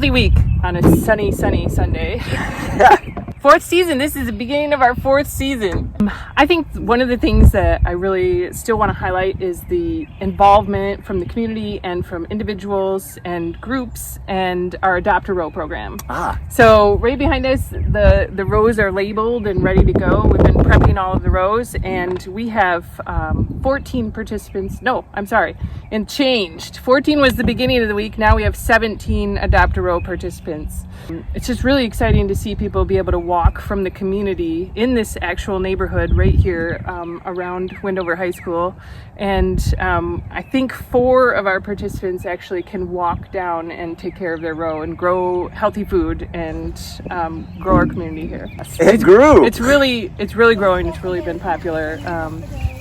Healthy Week on a sunny Sunday. Fourth season. This is the beginning of our fourth season. I think one of the things that I really still want to highlight is the involvement from the community and from individuals and groups and our Adopt a Row program. So right behind us, the rows are labeled and ready to go. We've been prepping all of the rows, and we have 14 participants. No, I'm sorry. And changed. 14 was the beginning of the week. Now we have 17 Adopt a Row participants. It's just really exciting to see people be able to walk from the community in this actual neighborhood right here around Wendover High School. And I think 4 of our participants actually can walk down and take care of their row and grow healthy food and grow our community here. It grew. It's really growing. It's really been popular.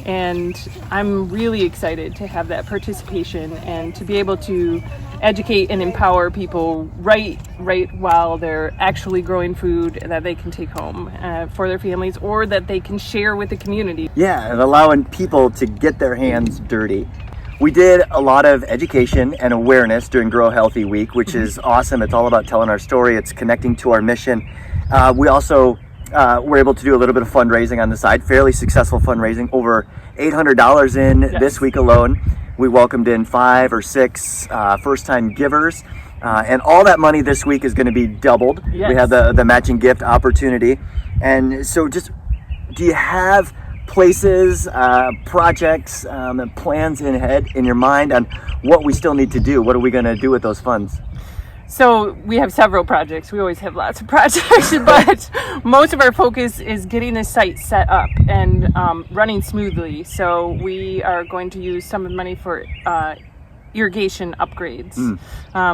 And I'm really excited to have that participation and to be able to educate and empower people right while they're actually growing food that they can take home for their families or that they can share with the community. Yeah, and allowing people to get their hands dirty. We did a lot of education and awareness during Grow Healthy Week, which is awesome. It's all about telling our story. It's connecting to our mission. We also were able to do a little bit of fundraising on the side, fairly successful fundraising, over $800 in this week alone. We welcomed in 5 or 6 first-time givers, and all that money this week is going to be doubled. Yes. We have the matching gift opportunity. And so just, do you have places, projects, and plans in your mind on what we still need to do? What are we going to do with those funds? So we have several projects. We always have lots of projects, but most of our focus is getting the site set up and running smoothly. So we are going to use some of the money for irrigation upgrades,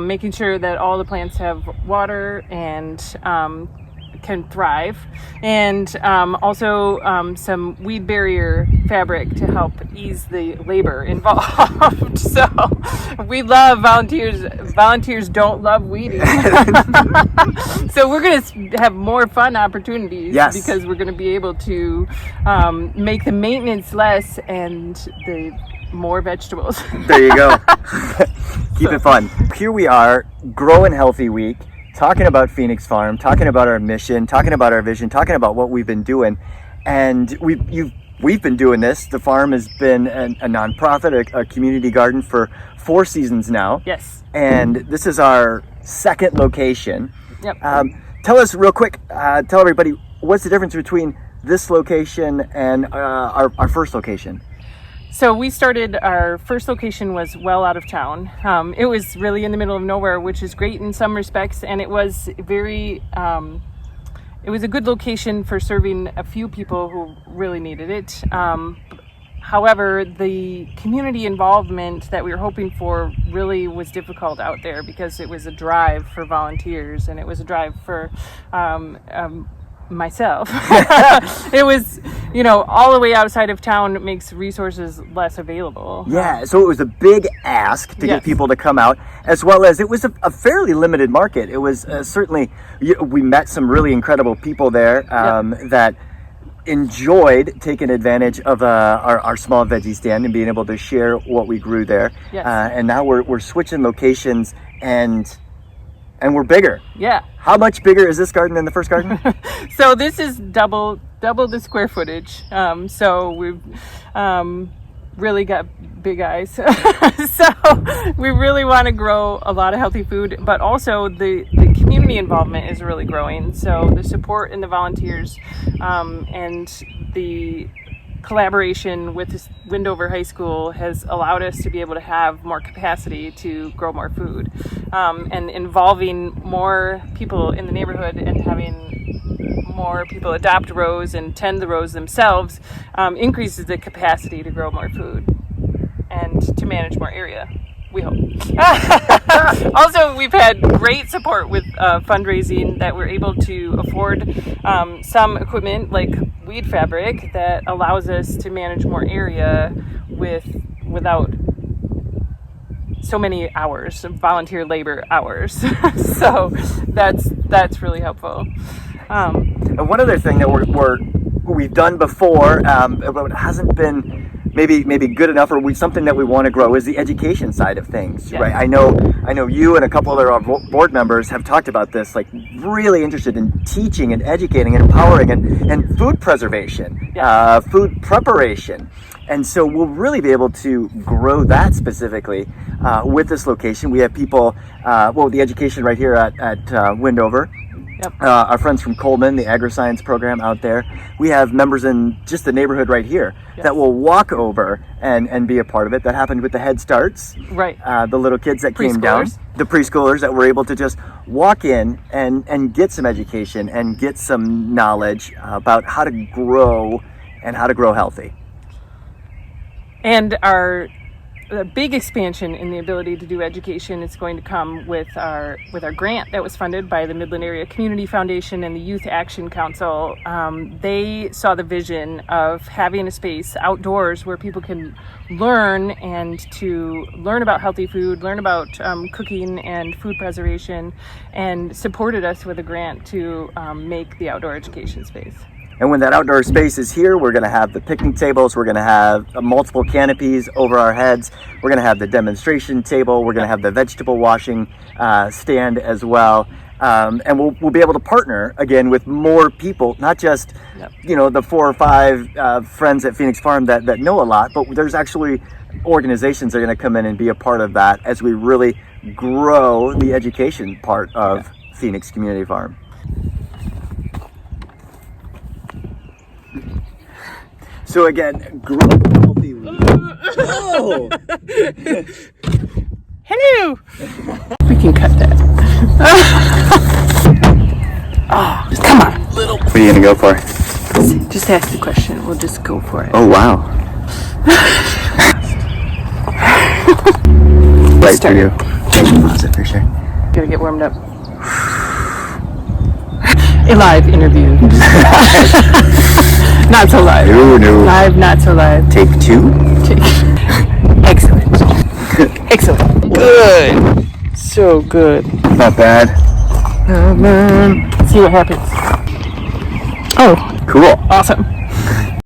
making sure that all the plants have water and can thrive, and also some weed barrier fabric to help ease the labor involved. So we love volunteers. Volunteers don't love weeding. So we're going to have more fun opportunities because we're going to be able to make the maintenance less and the more vegetables. There you go. Keep it fun. Here we are, Growing Healthy Week, talking about Phoenix Farm, talking about our mission, talking about our vision, talking about what we've been doing. And we've been doing this. The farm has been a nonprofit, a community garden for 4 seasons now. Yes. And this is our second location. Yep. Tell us real quick, tell everybody, what's the difference between this location and our first location? So we started, our first location was well out of town. It was really in the middle of nowhere, which is great in some respects. And it was very, it was a good location for serving a few people who really needed it. However, the community involvement that we were hoping for really was difficult out there because it was a drive for volunteers and it was a drive for myself. It was, all the way outside of town. It makes resources less available. Yeah, so it was a big ask to get people to come out, as well as it was a fairly limited market. It was certainly, we met some really incredible people there that enjoyed taking advantage of our small veggie stand and being able to share what we grew there. Yes. And now we're switching locations and we're bigger. Yeah. How much bigger is this garden than the first garden? So this is double the square footage. So we've really got big eyes. So we really want to grow a lot of healthy food, but also the community involvement is really growing. So the support and the volunteers and the collaboration with Wendover High School has allowed us to be able to have more capacity to grow more food, and involving more people in the neighborhood and having more people adopt rows and tend the rows themselves increases the capacity to grow more food and to manage more area, we hope. Also, we've had great support with fundraising that we're able to afford some equipment like weed fabric that allows us to manage more area without so many hours, volunteer labor hours. So that's really helpful. And one other thing that we've done before, but it hasn't been maybe good enough, or something that we want to grow is the education side of things, Yeah. right? I know you and a couple other board members have talked about this, like really interested in teaching and educating and empowering and food preservation, Yeah. food preparation. And so we'll really be able to grow that specifically with this location. We have people, the education right here at Windover. Yep. Our friends from Coleman, the agri-science program out there. We have members in just the neighborhood right here that will walk over and be a part of it. That happened with the Head Starts. Right. The little kids that came down. Preschoolers. The preschoolers that were able to just walk in and get some education and get some knowledge about how to grow and how to grow healthy. And our big expansion in the ability to do education is going to come with our grant that was funded by the Midland Area Community Foundation and the Youth Action Council. They saw the vision of having a space outdoors where people can learn about healthy food, learn about cooking and food preservation, and supported us with a grant to make the outdoor education space. And when that outdoor space is here, we're going to have the picnic tables. We're going to have multiple canopies over our heads. We're going to have the demonstration table. We're going to have the vegetable washing stand as well. And we'll be able to partner again with more people, not just, the 4 or 5 friends at Phoenix Farm that know a lot, but there's actually organizations that are going to come in and be a part of that as we really grow the education part of Phoenix Community Farm. So again, grow healthy. Oh! Hello! We can cut that. Come on. What are you gonna go for? Just ask the question. We'll just go for it. Oh wow! Right Start. for you. Pause it for sure. Gotta get warmed up. A live interview. Not so live. No. Live, not so live. Take 2. Excellent. Excellent. Good. So good. Not bad. See what happens. Oh, Cool. awesome.